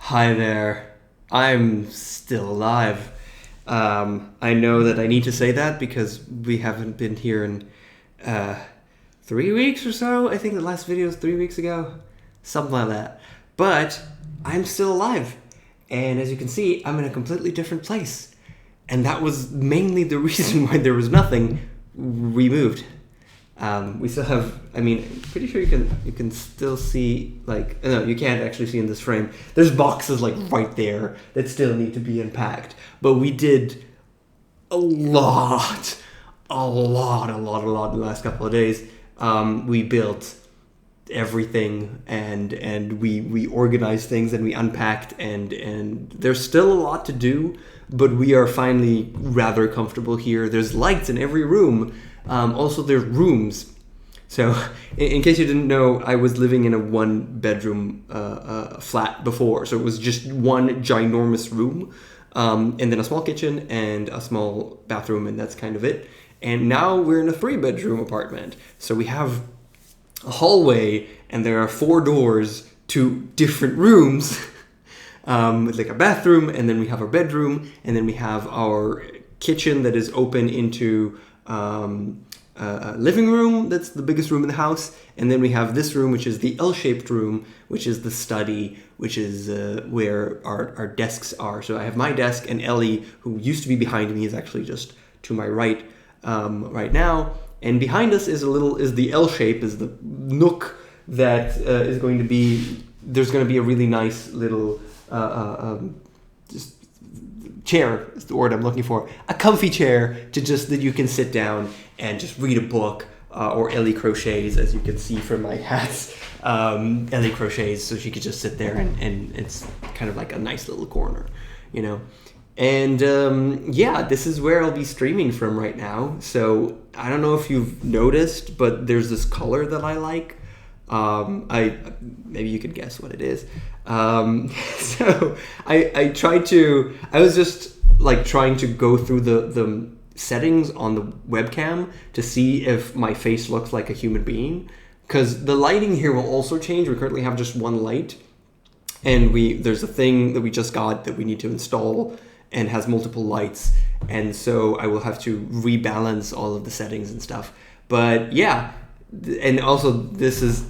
Hi there. I'm still alive. I know that I need to say that because we haven't been here in 3 weeks or so. I think the last video was 3 weeks ago. Something like that. But I'm still alive. And as you can see, I'm in a completely different place. And that was mainly the reason why there was nothing. We moved. We still have, pretty sure you can still see, no, you can't actually see in this frame. There's boxes right there that still need to be unpacked. But we did a lot in the last couple of days. We built everything and we organized things and we unpacked and there's still a lot to do, but we are finally rather comfortable here. There's lights in every room. Also, there's rooms. So, in case you didn't know, I was living in a one-bedroom flat before. So it was just one ginormous room, and then a small kitchen and a small bathroom, and that's kind of it. And now we're in a 3-bedroom apartment. So we have a hallway, and there are 4 doors to different rooms, with a bathroom, and then we have our bedroom, and then we have our kitchen that is open into a living room. That's the biggest room in the house, and then we have this room, which is the L-shaped room, which is the study, which is where our desks are. So I have my desk, and Ellie, who used to be behind me, is actually just to my right right now. And behind us is the L shape, is the nook that is going to be. There's going to be a really nice little just chair is the word I'm looking for. A comfy chair that you can sit down and just read a book, or Ellie crochets, as you can see from my hats. Ellie crochets, so she could just sit there and it's kind of like a nice little corner, you know. And this is where I'll be streaming from right now. So I don't know if you've noticed, but there's this color that I like. Maybe you could guess what it is. So I was just trying to go through the settings on the webcam to see if my face looks like a human being, because the lighting here will also change. We currently have just one light, and there's a thing that we just got that we need to install and has multiple lights, and so I will have to rebalance all of the settings and stuff. But yeah, and also this is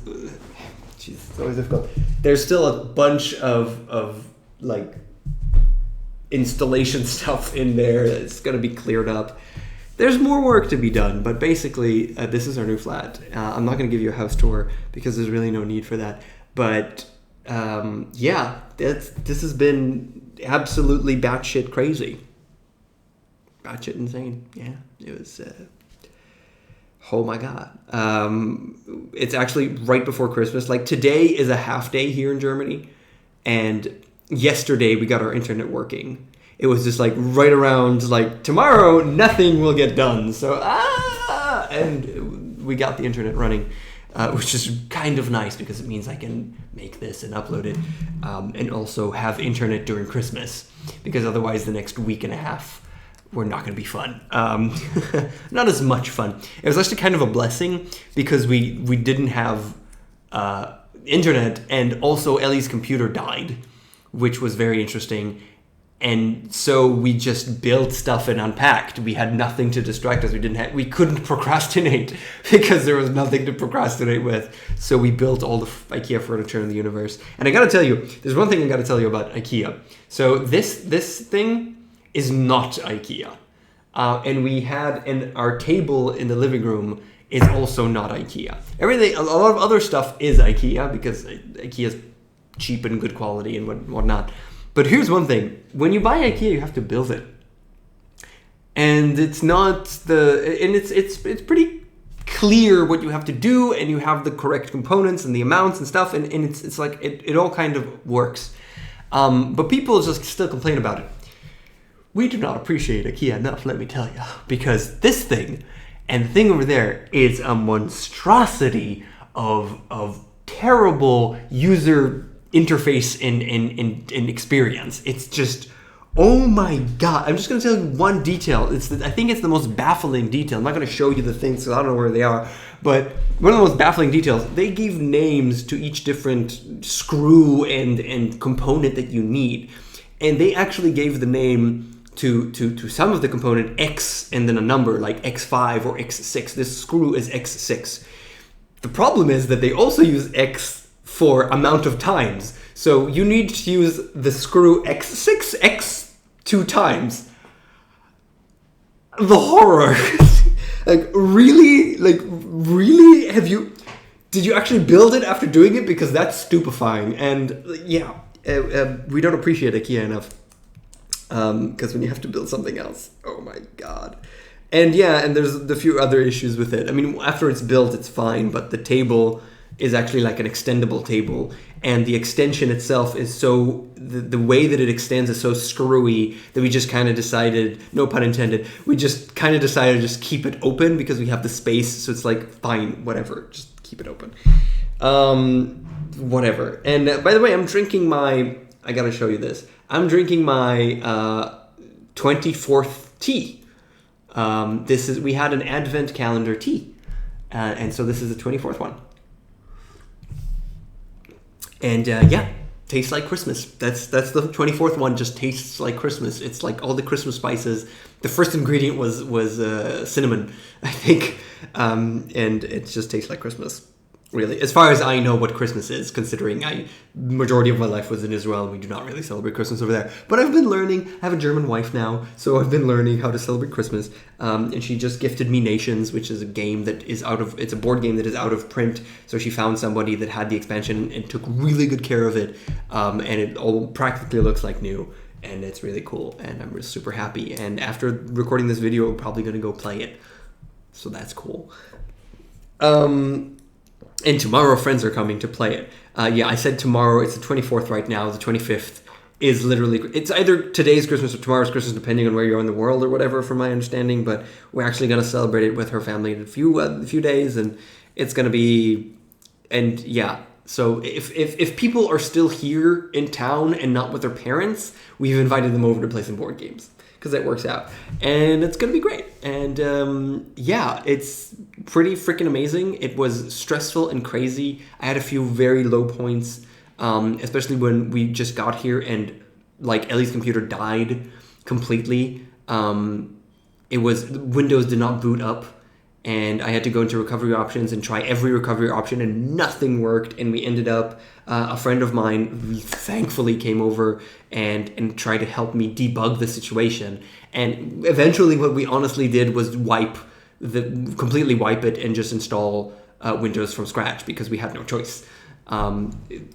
it's always difficult. There's still a bunch of installation stuff in there. It's going to be cleared up. There's more work to be done, but basically this is our new flat. I'm not going to give you a house tour because there's really no need for that. But this has been absolutely batshit crazy. Batshit insane. Yeah, it was... Oh my God. It's actually right before Christmas. Today is a half day here in Germany. And yesterday we got our internet working. It was just right around tomorrow, nothing will get done. So, and we got the internet running, which is kind of nice because it means I can make this and upload it, and also have internet during Christmas, because otherwise the next week and a half we're not going to be fun. Not as much fun. It was actually kind of a blessing because we didn't have internet, and also Ellie's computer died, which was very interesting. And so we just built stuff and unpacked. We had nothing to distract us. We couldn't procrastinate because there was nothing to procrastinate with. So we built all the IKEA furniture in the universe. And I got to tell you, there's one thing I got to tell you about IKEA. So this thing is not IKEA. And our table in the living room is also not IKEA. A lot of other stuff is IKEA because IKEA is cheap and good quality and whatnot. But here's one thing: when you buy IKEA, you have to build it, and it's pretty clear what you have to do, and you have the correct components and the amounts and stuff, and it all kind of works. But people just still complain about it. We do not appreciate IKEA enough, let me tell you, because this thing and the thing over there is a monstrosity of terrible user interface and experience. It's just Oh my god! I'm just gonna tell you one detail. I think it's the most baffling detail. I'm not gonna show you the things because I don't know where they are. But one of the most baffling details, they gave names to each different screw and component that you need, and they actually gave the name to some of the component X and then a number like X5 or X6. This screw is X6. The problem is that they also use X for amount of times. So you need to use the screw X6, X 2 times. The horror. Like really? Did you actually build it after doing it? Because that's stupefying. And yeah, we don't appreciate IKEA enough. Because when you have to build something else, oh my god. And yeah, and there's a few other issues with it. I mean, after it's built, it's fine, but the table is actually like an extendable table, and the extension itself is so, the way that it extends is so screwy that we just kind of decided, no pun intended, we just kind of decided to just keep it open because we have the space, so it's like, fine, whatever, just keep it open. Whatever. And by the way, I'm drinking my, I gotta show you this, I'm drinking my 24th tea. We had an advent calendar tea, and so this is the 24th one. And yeah, tastes like Christmas. That's the 24th one. Just tastes like Christmas. It's like all the Christmas spices. The first ingredient was cinnamon, I think, and it just tastes like Christmas. Really, as far as I know what Christmas is, considering majority of my life was in Israel and we do not really celebrate Christmas over there. But I've been learning. I have a German wife now, so I've been learning how to celebrate Christmas. And she just gifted me Nations, which is a game that is it's a board game that is out of print. So she found somebody that had the expansion and took really good care of it. And it all practically looks like new. And it's really cool. And I'm just super happy. And after recording this video, I'm probably going to go play it. So that's cool. And tomorrow friends are coming to play it. Yeah, I said tomorrow. It's the 24th right now. The 25th is literally... It's either today's Christmas or tomorrow's Christmas, depending on where you are in the world or whatever, from my understanding. But we're actually going to celebrate it with her family in a few days. And it's going to be... And yeah, so if people are still here in town and not with their parents, we've invited them over to play some board games. Because that works out. And it's going to be great. And yeah, it's pretty freaking amazing. It was stressful and crazy. I had a few very low points, especially when we just got here and like Ellie's computer died completely. Windows did not boot up. And I had to go into recovery options and try every recovery option, and nothing worked. And we ended up, a friend of mine thankfully came over and tried to help me debug the situation. And eventually what we honestly did was completely wipe it and just install Windows from scratch because we had no choice.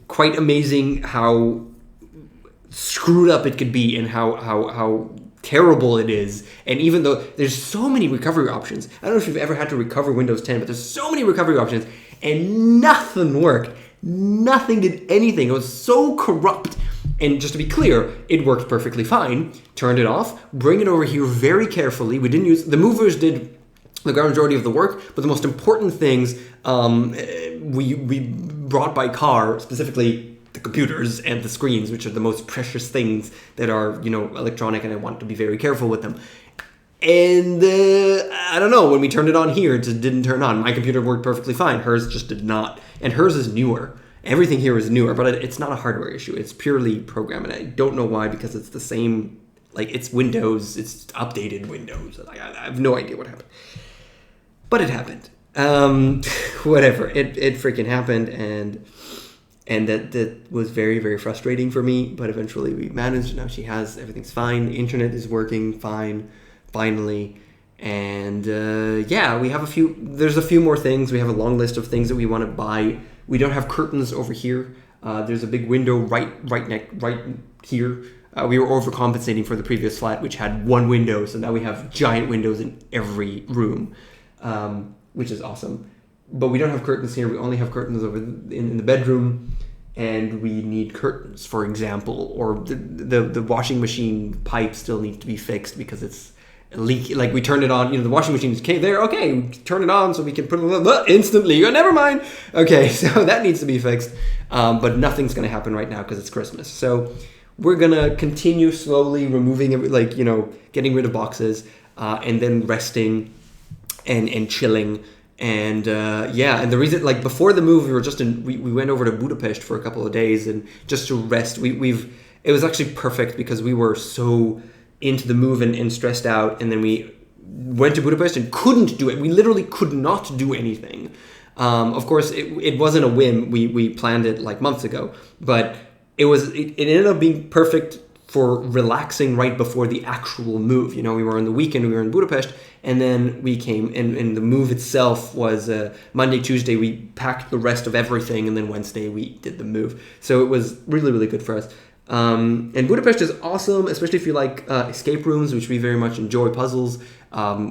Quite amazing how screwed up it could be and how terrible it is. And even though there's so many recovery options, I don't know if you've ever had to recover Windows 10, but there's so many recovery options and nothing worked. Nothing did anything. It was so corrupt. And just to be clear, it worked perfectly fine. Turned it off, bring it over here very carefully. We didn't use, the movers did the great majority of the work, but the most important things we brought by car, specifically the computers and the screens, which are the most precious things that are, electronic, and I want to be very careful with them. And I don't know, when we turned it on here, it just didn't turn on. My computer worked perfectly fine. Hers just did not. And hers is newer. Everything here is newer, but it's not a hardware issue. It's purely programming. I don't know why, because it's the same, it's Windows. It's updated Windows. I have no idea what happened. But it happened. Whatever. It freaking happened, and that was very, very frustrating for me, but eventually we managed. Now everything's fine. The internet is working fine, finally. And yeah, there's a few more things. We have a long list of things that we want to buy. We don't have curtains over here. There's a big window right here. We were overcompensating for the previous flat, which had one window, so now we have giant windows in every room, which is awesome. But we don't have curtains here. We only have curtains over in the bedroom, and we need curtains, for example. Or the washing machine pipe still needs to be fixed because it's leaky. Like, we turned it on. The washing machine is there. Okay, we turn it on so we can put it instantly. Oh, never mind. Okay, so that needs to be fixed. But nothing's going to happen right now because it's Christmas. So we're gonna continue slowly removing like, you know, getting rid of boxes, and then resting and chilling. And and the reason, like, before the move, we were just we went over to Budapest for a couple of days and just to rest. It was actually perfect because we were so into the move and stressed out, and then we went to Budapest and couldn't do it. We literally could not do anything. Of course, it wasn't a whim. We planned it like months ago, but it ended up being perfect for relaxing right before the actual move. You know, we were on the weekend, we were in Budapest, and then we came, and the move itself was Monday, Tuesday, we packed the rest of everything, and then Wednesday we did the move. So it was really, really good for us. And Budapest is awesome, especially if you like escape rooms, which we very much enjoy, puzzles.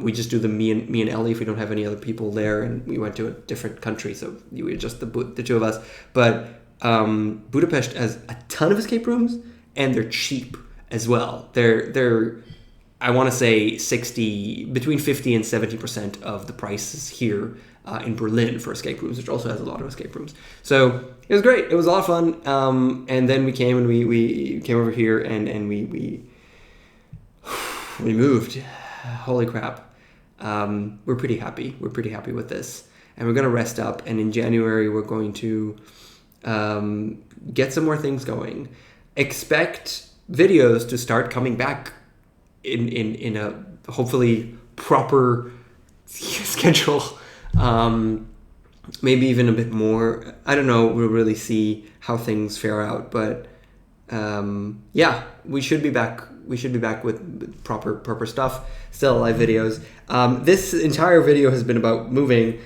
We just do them, me and Ellie, if we don't have any other people there, and we went to a different country, so we were just the two of us. But Budapest has a ton of escape rooms, and they're cheap as well. They're I want to say between 50 and 70% of the prices here in Berlin for escape rooms, which also has a lot of escape rooms. So it was great. It was a lot of fun. And then we came and we came over here and we moved. Holy crap. We're pretty happy. We're pretty happy with this. And we're going to rest up. And in January, we're going to get some more things going. Expect videos to start coming back in a hopefully proper schedule. Maybe even a bit more. I don't know. We'll really see how things fare out. But we should be back. We should be back with proper stuff. Still live videos. This entire video has been about moving.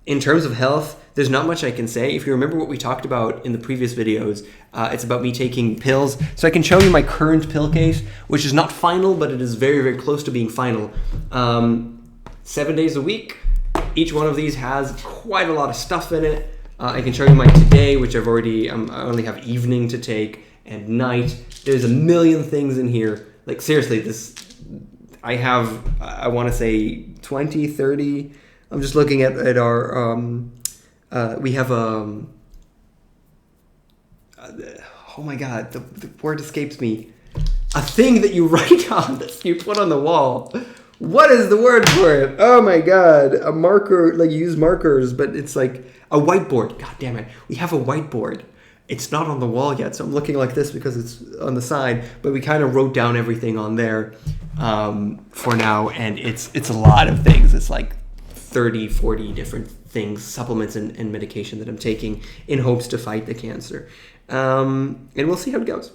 In terms of health, there's not much I can say. If you remember what we talked about in the previous videos, it's about me taking pills. So I can show you my current pill case, which is not final, but it is very, very close to being final. 7 days a week. Each one of these has quite a lot of stuff in it. I can show you mine today, which I only have evening to take and night. There's a million things in here. Like, seriously, I want to say 20, 30. I'm just looking at our, we have oh my God, the word escapes me. A thing that you write on, that you put on the wall. What is the word for it? Oh my God, a marker, like you use markers, but it's like a whiteboard. God damn it. We have a whiteboard. It's not on the wall yet, so I'm looking like this because it's on the side, but we kind of wrote down everything on there for now, and it's a lot of things. It's like 30, 40 different things, supplements and medication that I'm taking in hopes to fight the cancer. And we'll see how it goes.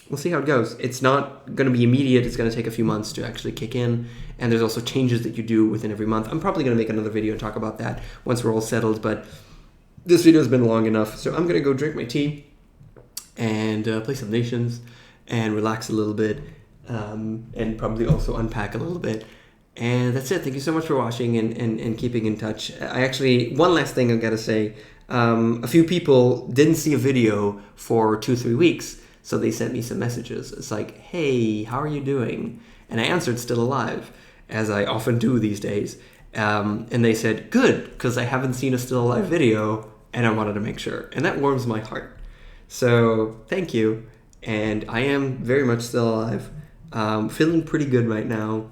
We'll see how it goes. It's not going to be immediate. It's going to take a few months to actually kick in. And there's also changes that you do within every month. I'm probably going to make another video and talk about that once we're all settled. But this video has been long enough. So I'm going to go drink my tea and play some nations and relax a little bit. And probably also unpack a little bit. And that's it. Thank you so much for watching and keeping in touch. One last thing I've got to say. A few people didn't see a video for 2-3 weeks. So they sent me some messages. It's like, hey, how are you doing? And I answered still alive, as I often do these days. And they said, good, because I haven't seen a still alive video, and I wanted to make sure. And that warms my heart. So thank you. And I am very much still alive. Feeling pretty good right now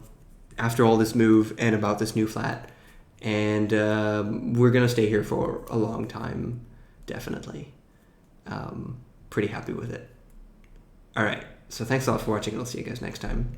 after all this move and about this new flat. And we're going to stay here for a long time, definitely. Pretty happy with it. All right, so thanks a lot for watching, and I'll see you guys next time.